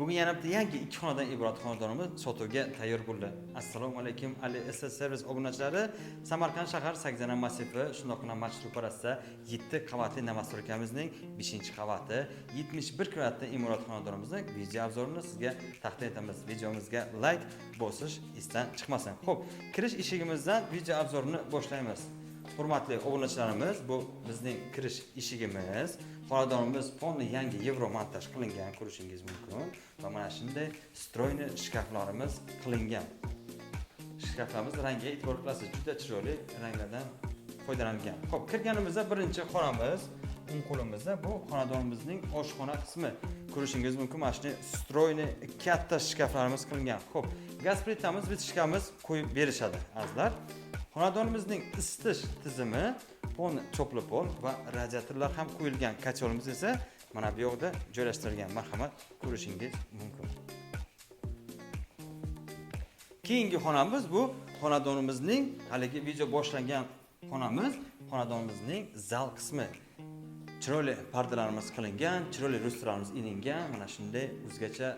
Bugun yana bitta yangi ikki xonadan iborat xonadonimiz sotuvga tayyor bo'ldi. Assalomu alaykum Ali SS Service obunachilari. Samarqand shahar Sakzana massifi shundoqla Machru parasida 7 qavatli Navastrokamizning 5-qavati 71 kvadratli imorat xonadonimizning video obzorini sizga taqdim etamiz. Videomizga like bosish esdan chiqmasin. Xo'p, kirish eshigimizdan video obzorini boshlaymiz. Hurmatli obunachilarimiz, bu bizning kirish eshigimiz. Xonadonimiz polni yangi yevro montaj qilingan ko'rishingiz mumkin va mana shunday stroyni shkaflarimiz qilingan. Shkaflarimiz rangiga e'tibor qilasiz, juda chiroyli ranglardan foydalangan. Xo'p, kirganimizda birinchi xonamiz, o'ng qo'limizda bu xonadonimizning oshxona qismi. Ko'rishingiz mumkin, mana shunday stroyni katta shkaflarimiz qilingan. Xo'p, gaz plitamiz, vitishkamiz qo'yib berishadi, azizlar. Xonadonimizning isitish tizimi pon cho'pli pol va radiatorlar ham qo'yilgan. Kacholimiz esa mana bu yoqda joylashtirilgan. Marhamat, ko'rishingiz mumkin. Keyingi xonamiz bu xonadonimizning haligi video boshlangan xonamiz, xonadonimizning zal qismi. Chiroyli pardalarimiz qilingan, chiroyli lustralarimiz ilingan, mana shunday o'zgacha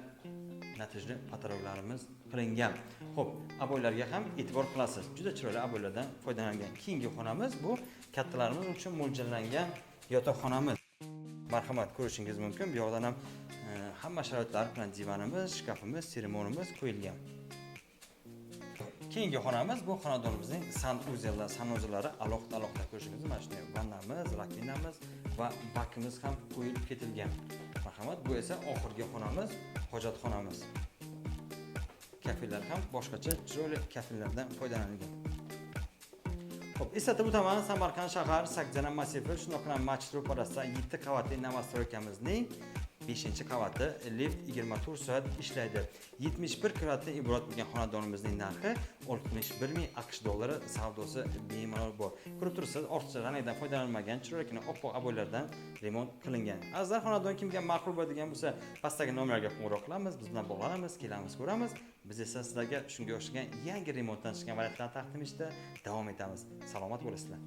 natijali patrovlarimiz qilingan. Xo'p, aboylarga ham e'tibor qilasiz. Juda chiroyli aboylardan foydalangan. Keyingi xonamiz bu kattalarimiz uchun mo'ljallangan yotoqxonamiz. Marhamat, ko'rishingiz mumkin. Bu yoqdan ham hamma sharoitlar bilan divanimiz, shkafimiz, sermonimiz qo'yilgan. Keyingi xonamiz bu xonadonimizning sanuzellari alohida ko'rishingiz mumkin. Mana shunday vannamiz, rakinamiz va bakimiz ham qo'yib ketilgan. Marhamat, bu esa oxirgi xonamiz, hojatxonamiz. Kafillar ham boshqacha chiroyli kafillardan foydalanilgan. Xo'p, eslatib o'taman, Samarqand shahar Sakzana massifi shundoqla Machru parasida 7 qavatli Navastrokamizning 5-qavati lift 24 soat ishlaydi. 71 kvadratli iborat bo'lgan xonadonimizning narxi 61 ming AQSh dollari, savdosi bemalol bor. Ko'rib turibsiz, ortiqcha rangdan foydalanilmagan chiroyli oppoq aboylardan remont qilingan. Azizlar, xonadon kimga ma'qul bo'ladigan bo'lsa, pastdagi nomerlarga qo'ng'iroq qilamiz, biz bilan bog'lanamiz, kelamiz, ko'ramiz. Biz esa sizlarga shunga o'xshagan yangi remontdan chiqqan variantlarni taqdim etishda davom etamiz. Salomat bo'lasizlar.